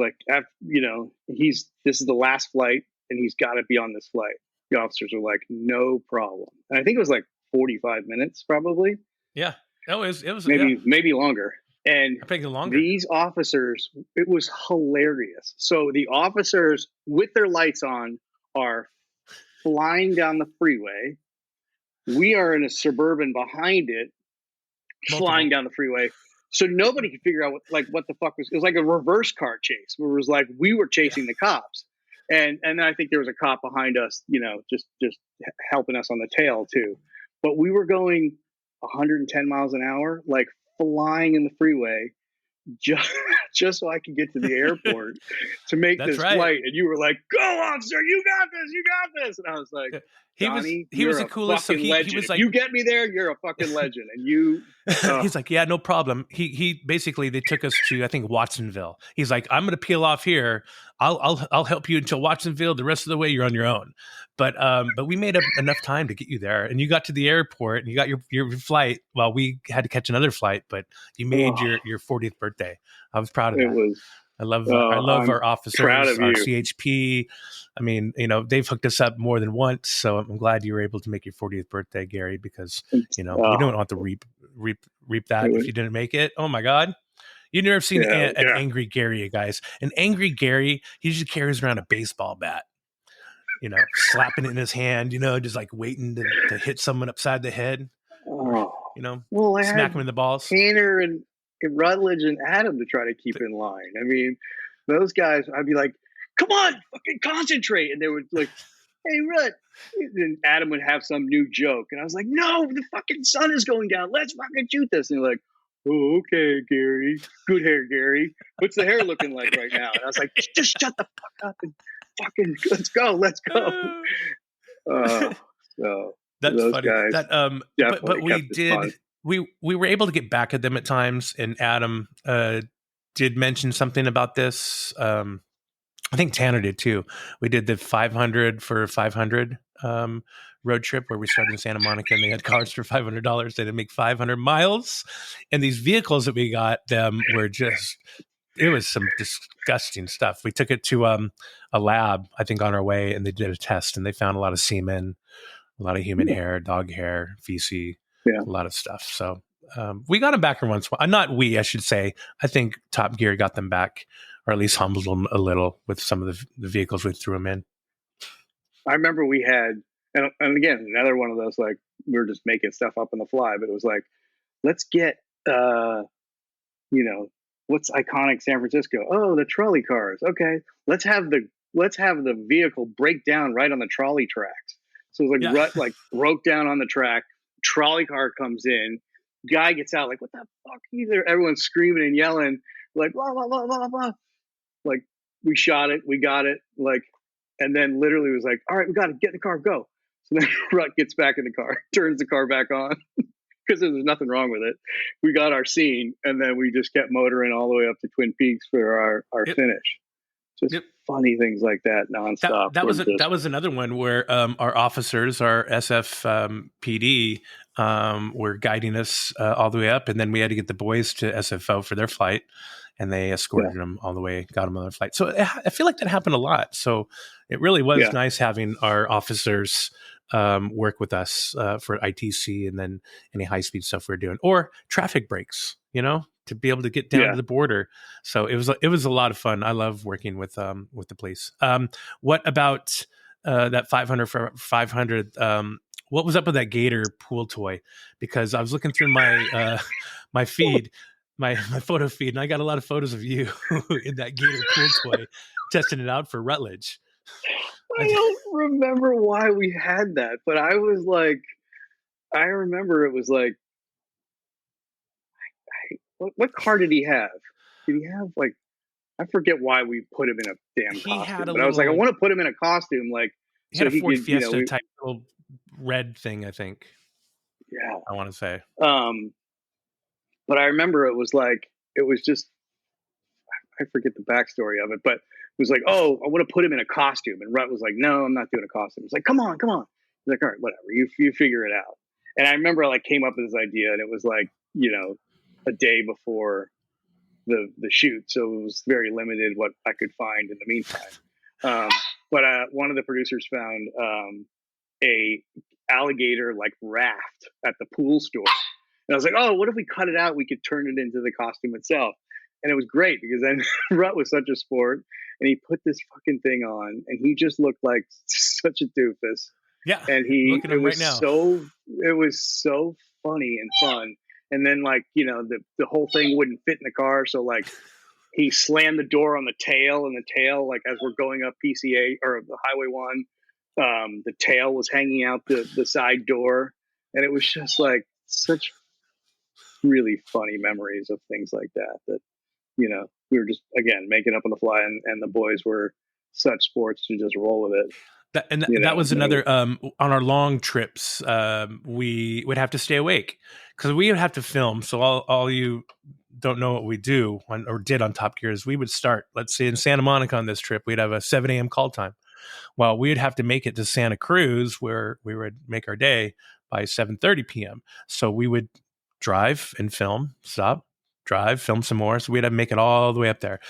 this is the last flight, and he's got to be on this flight. The officers were like, no problem. And I think it was 45 minutes, probably. Yeah, it was maybe longer. And I think longer. These officers, it was hilarious. So the officers with their lights on are flying down the freeway. We are in a Suburban behind it, flying down the freeway. So nobody could figure out what the fuck was. It was like a reverse car chase, where it was we were chasing the cops, and then I think there was a cop behind us, just helping us on the tail too. But we were going 110 miles an hour, like flying in the freeway, just just so I could get to the airport to make That's this right. flight. And you were like, "Go, officer! You got this! You got this!" And I was like, Donnie, he was you're the coolest. So fucking he legend. was If like, you get me there, you're a fucking legend. And you, he's like, yeah, no problem. He basically, they took us to, I think, Watsonville. He's like, I'm going to peel off here. I'll help you until Watsonville. The rest of the way you're on your own. But we made up enough time to get you there, and you got to the airport and you got your flight. Well, we had to catch another flight, but you made your 40th birthday. I was proud of it that. was. I love I'm our officers, proud of our you. CHP. I mean, they've hooked us up more than once, so I'm glad you were able to make your 40th birthday, Gary, because we don't want to reap that if you didn't make it. Oh my God. You've never seen an angry Gary, guys. An angry Gary, he just carries around a baseball bat, slapping it in his hand, just like waiting to hit someone upside the head. Well, Smack him in the balls. Tanner and Rutledge and Adam to try to keep in line. I mean, those guys, I'd be like, come on, fucking concentrate. And they would like, hey, Rut. And Adam would have some new joke. And I was like, no, the fucking sun is going down. Let's fucking shoot this. And they're like, oh, okay, Gary. Good hair, Gary. What's the hair looking like right now? And I was like, just shut the fuck up and fucking let's go. So that's those funny. guys But we did. We were able to get back at them at times, and Adam did mention something about this. I think Tanner did too. We did the 500 for 500 road trip where we started in Santa Monica, and they had cars for $500. They didn't make 500 miles, and these vehicles that we got them were just. It was some disgusting stuff. We took it to a lab, I think, on our way, and they did a test, and they found a lot of semen, a lot of human hair, dog hair, feces. A lot of stuff. So we got them back in once. Not we, I should say. I think Top Gear got them back, or at least humbled them a little with some of the vehicles we threw them in. I remember we had, and again, another one of those, like, we were just making stuff up on the fly, but it was like, let's get, what's iconic San Francisco? Oh, the trolley cars. Okay. Let's have the vehicle break down right on the trolley tracks. So it was like, Rut, like, broke down on the track. Trolley car comes in, guy gets out, like, what the fuck either? Everyone's screaming and yelling, like, blah, blah, blah, blah, blah. Like, we shot it, we got it, like, and then literally was like, all right, we got to get in the car, go. So then Rut gets back in the car, turns the car back on, because there was nothing wrong with it. We got our scene, and then we just kept motoring all the way up to Twin Peaks for our finish. Just funny things like that nonstop. That was another one where our officers, our SFPD, were guiding us all the way up, and then we had to get the boys to SFO for their flight, and they escorted them all the way, got them on their flight. So I feel like that happened a lot. So it really was nice having our officers work with us for ITC and then any high speed stuff we're doing, or traffic breaks, to be able to get down to the border. So it was a lot of fun. I love working with the police. What about that 500 for 500? What was up with that gator pool toy? Because I was looking through my my feed, my photo feed, and I got a lot of photos of you in that gator pool toy, testing it out for Rutledge. I don't remember why we had that, but I was like, I remember it was like, what car did he have? Did he have, like, I forget why we put him in a damn costume. But I was like, I want to put him in a costume, like, he had a Ford Fiesta type little red thing, I think. Yeah, I want to say. But I remember it was like, it was just, I forget the backstory of it, but it was like, oh, I want to put him in a costume. And Rut was like, no, I'm not doing a costume. It's like, come on. He's like, all right, whatever. You figure it out. And I remember I came up with this idea, and it was like, a day before the shoot. So it was very limited what I could find in the meantime. But one of the producers found a alligator like raft at the pool store. And I was like, oh, what if we cut it out? We could turn it into the costume itself. And it was great because then Rut was such a sport, and he put this fucking thing on, and he just looked like such a doofus. Yeah. And it was so funny and fun. And then, like, the whole thing wouldn't fit in the car. So, like, he slammed the door on the tail, and the tail, like, as we're going up PCA or the Highway 1, the tail was hanging out the side door. And it was just like such really funny memories of things like that. That we were just again making up on the fly, and the boys were such sports to just roll with it. That was another on our long trips. We would have to stay awake because we would have to film. So all you don't know what we do or did on Top Gear is we would start, let's say in Santa Monica on this trip, we'd have a 7 a.m. call time. Well, we'd have to make it to Santa Cruz where we would make our day by 7:30 p.m. So we would drive and film, stop, drive, film some more. So we'd have to make it all the way up there.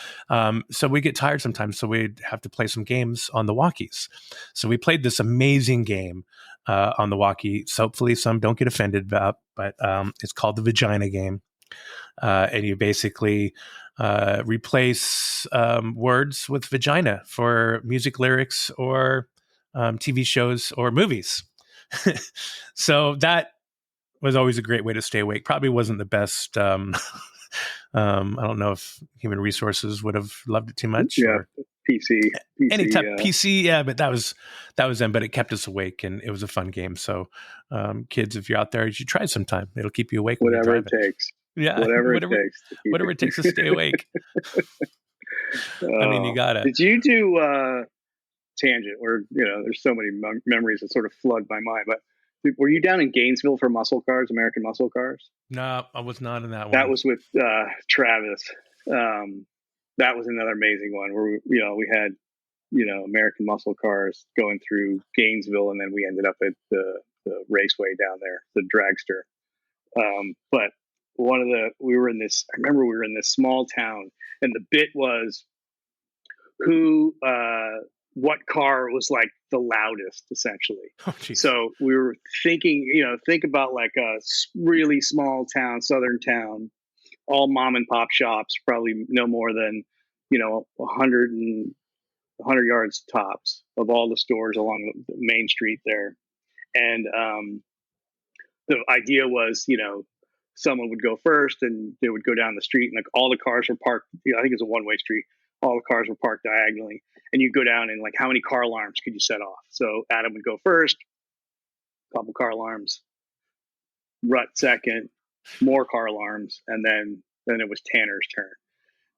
So we get tired sometimes. So we'd have to play some games on the walkies. So we played this amazing game on the walkie. So hopefully some don't get offended about, but it's called the Vagina Game. And you basically replace words with vagina for music lyrics or TV shows or movies. So that was always a great way to stay awake. Probably wasn't the best. I don't know if human resources would have loved it too much. Yeah, PC any type PC, yeah, but that was them. But it kept us awake, and it was a fun game. So, kids, if you're out there, you should try it sometime. It'll keep you awake. Whatever it takes. Yeah, whatever it takes. Whatever it takes to stay awake. I mean, you gotta. Did you do Tangent? Where there's so many memories that sort of flood my mind. But were you down in Gainesville for muscle cars, American Muscle Cars? No, I was not in that one. That was with Travis. That was another amazing one where we had American Muscle Cars going through Gainesville, and then we ended up at the raceway down there, the dragster. But we were in this small town, and the bit was what car was like the loudest, essentially. Oh, so we were thinking, think about like a really small town, southern town, all mom and pop shops, probably no more than 100 yards tops of all the stores along the main street there. And the idea was, someone would go first and they would go down the street, and like all the cars were parked. I think it's a one-way street. All the cars were parked diagonally, and you go down and like, how many car alarms could you set off? So Adam would go first, couple car alarms, Rut second, more car alarms, and then it was Tanner's turn.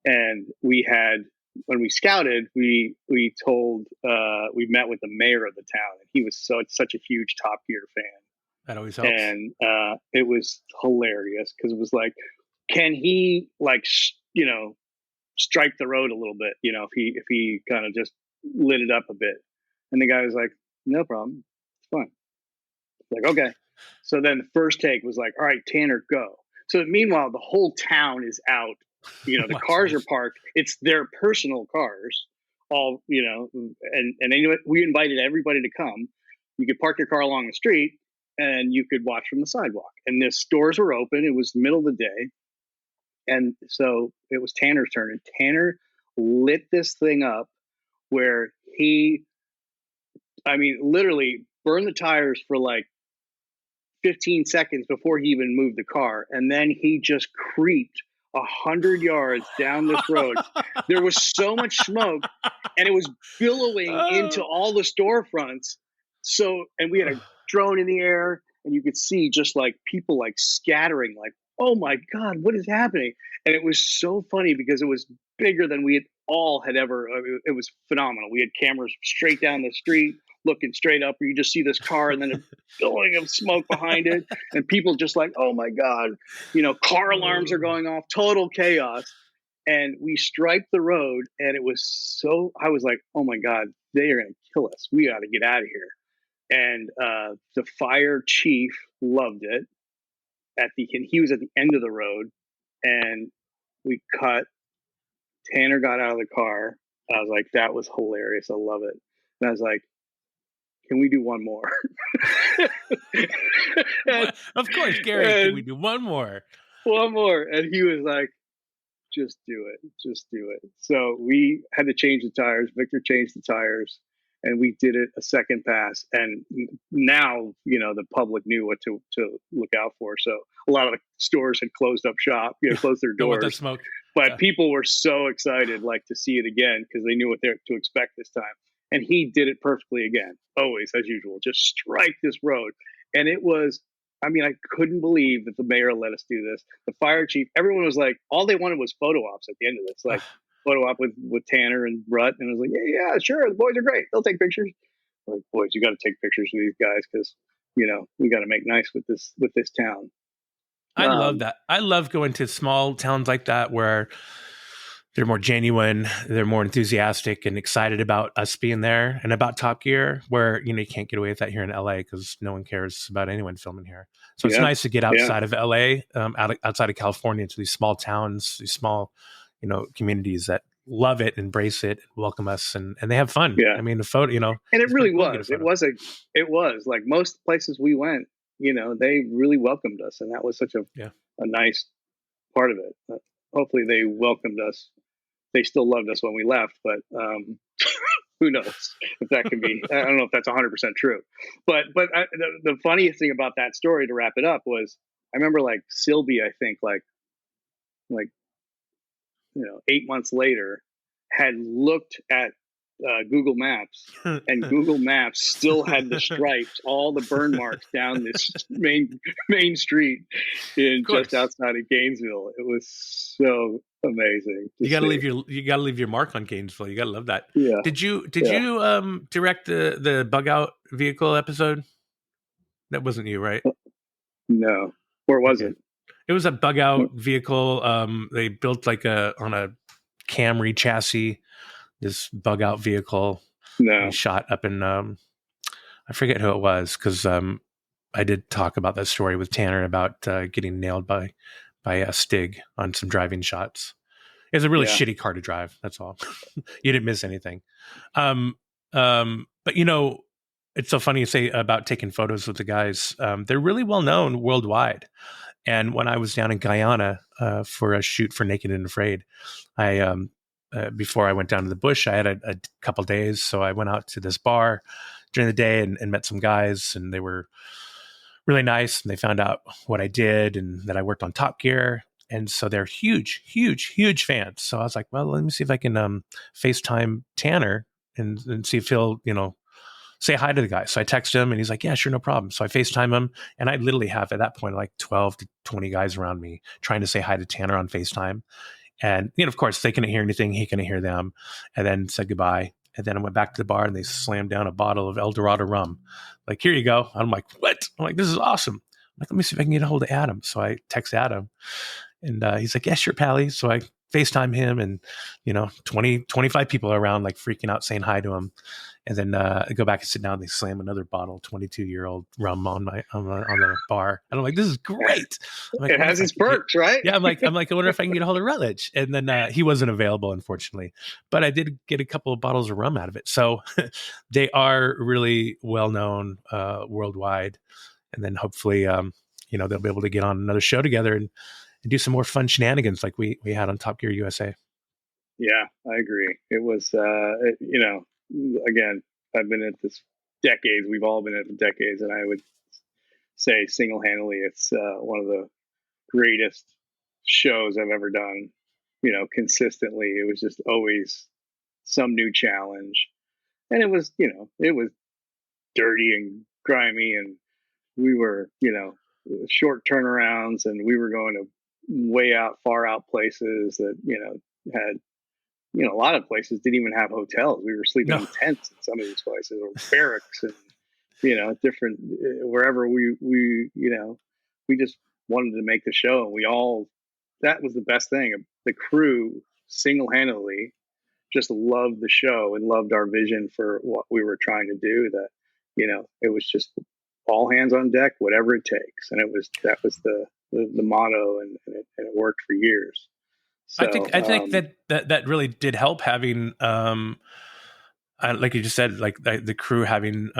And when we scouted, we met with the mayor of the town, and he was such a huge Top Gear fan. That always helps. And it was hilarious because it was like, can he stripe the road a little bit, if he kind of just lit it up a bit. And the guy was like, no problem, it's fine. Like, okay. So then the first take was like, all right, Tanner, go. So meanwhile, the whole town is out. The cars are parked. It's their personal cars, all, and anyway, we invited everybody to come. You could park your car along the street and you could watch from the sidewalk. And the stores were open. It was the middle of the day. And so it was Tanner's turn, and Tanner lit this thing up where he, literally burned the tires for like 15 seconds before he even moved the car. And then he just creeped 100 yards down this road. There was so much smoke, and it was billowing into all the storefronts. So, and we had a drone in the air, and you could see just like people like scattering, like, oh my God, what is happening? And it was so funny because it was bigger than we had ever. It was phenomenal. We had cameras straight down the street, looking straight up, where you just see this car and then a billowing of smoke behind it. And people just like, oh my God, car alarms are going off, total chaos. And we striped the road, and it was I was like, oh my God, they are going to kill us. We got to get out of here. And the fire chief loved it. He was at the end of the road, and we cut. Tanner got out of the car. I was like, that was hilarious. I love it. And I was like, can we do one more? Of course, Gary, can we do one more? One more. And he was like, just do it. Just do it. So we had to change the tires. Victor changed the tires, and we did it a second pass. And now, the public knew what to look out for. So a lot of the stores had closed up shop, closed their doors. The smoke. But people were so excited, to see it again, because they knew what to expect this time. And he did it perfectly again, always as usual. Just strike this road, and it was I mean, I couldn't believe that the mayor let us do this. The fire chief, everyone was like, all they wanted was photo ops at the end of this, like photo op with Tanner and Brett. And I was like, yeah, sure. The boys are great. They'll take pictures. I'm like, boys, you got to take pictures of these guys because, we got to make nice with this town. I love that. I love going to small towns like that where they're more genuine, they're more enthusiastic and excited about us being there and about Top Gear, where, you can't get away with that here in LA because no one cares about anyone filming here. So it's nice to get outside of LA, outside of California, to these small towns, these small, communities that love it, embrace it, welcome us, and they have fun. Yeah. I mean, the photo, and it really was. It was like most places we went, they really welcomed us, and that was such a nice part of it. Hopefully they welcomed us. They still loved us when we left, but who knows if that can be, I don't know if that's 100% true, but the funniest thing about that story, to wrap it up, was I remember like Sylvie, I think like 8 months later had looked at Google Maps, and Google Maps still had the stripes, all the burn marks down this main street just outside of Gainesville. It was so amazing. You got to leave your mark on Gainesville. You got to love that. Yeah. Did you direct the bug out vehicle episode? That wasn't you, right? No. Where was it? It was a bug out vehicle. They built on a Camry chassis, this bug out vehicle. No. Shot up in I forget who it was, because I did talk about that story with Tanner about getting nailed by Stig on some driving shots. It was a really shitty car to drive. That's all. You didn't miss anything. But it's so funny you say about taking photos with the guys. They're really well known worldwide. And when I was down in Guyana for a shoot for Naked and Afraid, I before I went down to the bush, I had a couple days. So I went out to this bar during the day and met some guys, and they were really nice. And they found out what I did and that I worked on Top Gear. And so they're huge, huge, huge fans. So I was like, well, let me see if I can FaceTime Tanner and see if he'll, say hi to the guy. So I text him and he's like, yeah, sure, no problem. So I FaceTime him, and I literally have at that point like 12 to 20 guys around me trying to say hi to Tanner on FaceTime. And, of course, they couldn't hear anything. He couldn't hear them. And then said goodbye. And then I went back to the bar and they slammed down a bottle of El Dorado rum. Like, here you go. I'm like, what? I'm like, this is awesome. I'm like, let me see if I can get a hold of Adam. So I text Adam, and he's like, yeah, sure, Pally. So I FaceTime him, and 20, 25 people are around, like freaking out, saying hi to him. And then I go back and sit down, and they slam another bottle, 22-year-old rum on the bar. And I'm like, this is great. Like, it has its perks, right? Yeah. I'm like, I wonder if I can get a hold of Rutledge. And then he wasn't available, unfortunately, but I did get a couple of bottles of rum out of it. So they are really well known worldwide. And then hopefully, they'll be able to get on another show together and do some more fun shenanigans like we had on Top Gear USA. Yeah, I agree. It was, again, I've been at this decades. We've all been at it decades, and I would say single-handedly, it's one of the greatest shows I've ever done. Consistently, it was just always some new challenge, and it was, it was dirty and grimy, and we were, short turnarounds, and we were going to way out, far out places that, had, a lot of places didn't even have hotels. We were sleeping in tents in some of these places, or barracks, and, different, wherever we just wanted to make the show. And that was the best thing. The crew single-handedly just loved the show and loved our vision for what we were trying to do, that, it was just all hands on deck, whatever it takes. And that was the motto, and it worked for years. So, I think that really did help having, like you just said, like the crew having,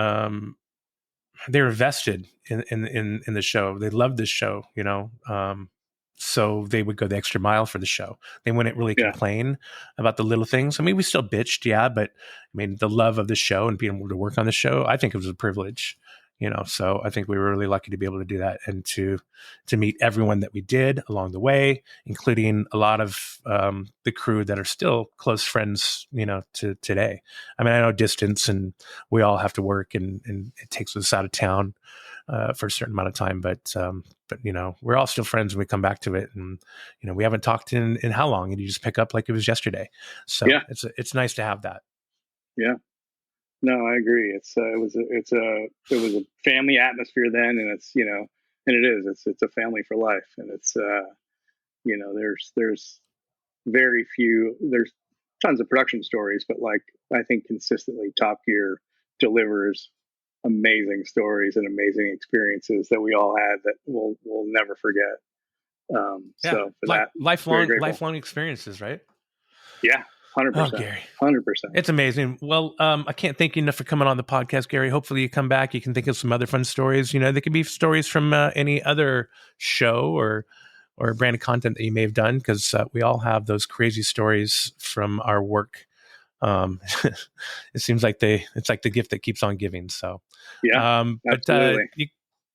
they were vested in the show. They loved this show, so they would go the extra mile for the show. They wouldn't really complain about the little things. I mean, we still bitched, but I mean, the love of the show and being able to work on the show, I think it was a privilege. So I think we were really lucky to be able to do that, and to meet everyone that we did along the way, including a lot of the crew that are still close friends, to today. I mean, I know distance, and we all have to work, and it takes us out of town for a certain amount of time. But we're all still friends when we come back to it, and we haven't talked in how long, and you just pick up like it was yesterday. So Yeah. it's nice to have that. Yeah. No, I agree. It was a family atmosphere then, and it's and it is. It's a family for life, and it's there's very few. There's tons of production stories, but like I think consistently Top Gear delivers amazing stories and amazing experiences that we all had that we'll never forget. So for that, lifelong experiences, right? Yeah. 100%. Oh, Gary. 100%. It's amazing. Well, I can't thank you enough for coming on the podcast, Gary. Hopefully you come back. You can think of some other fun stories. They could be stories from any other show or brand of content that you may have done, because we all have those crazy stories from our work. It seems like it's like the gift that keeps on giving. So yeah, absolutely. But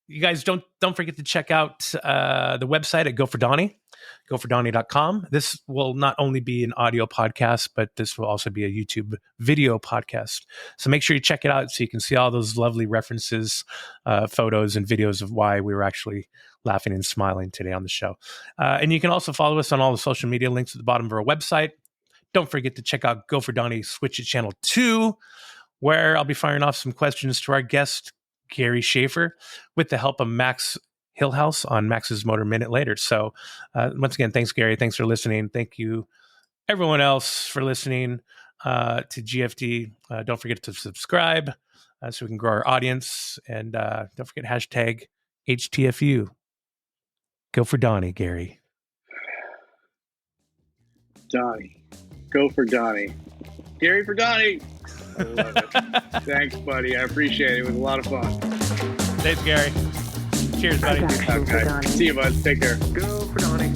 you guys don't forget to check out the website at gofordonny.com. This will not only be an audio podcast, but this will also be a YouTube video podcast. So make sure you check it out so you can see all those lovely references, photos and videos of why we were actually laughing and smiling today on the show. And you can also follow us on all the social media links at the bottom of our website. Don't forget to check out Go for Donny Switch It Channel 2, where I'll be firing off some questions to our guest, Gary Shaffer, with the help of Max Hillhouse on Max's Motor Minute later. So once again, thanks, Gary. Thanks for listening. Thank you, everyone else, for listening to GFD. Don't forget to subscribe so we can grow our audience. And don't forget hashtag HTFU. Go for Donny, Gary. Donny. Go for Donny. Gary for Donny. I love it. Thanks, buddy. I appreciate it. It was a lot of fun. Thanks, Gary. Cheers, buddy. Production for Donny. See you, bud. Take care. Go for Donny.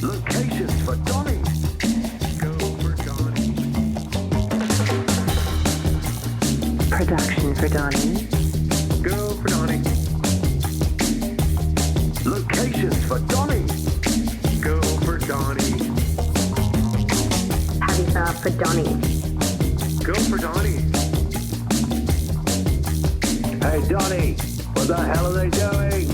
Locations for Donny. Go for Donny. Production for Donny. Go for Donny. Locations for Donny. Go for Donny. Habitat for Donny. Go for Donny. Hey, Donny, what the hell are they doing?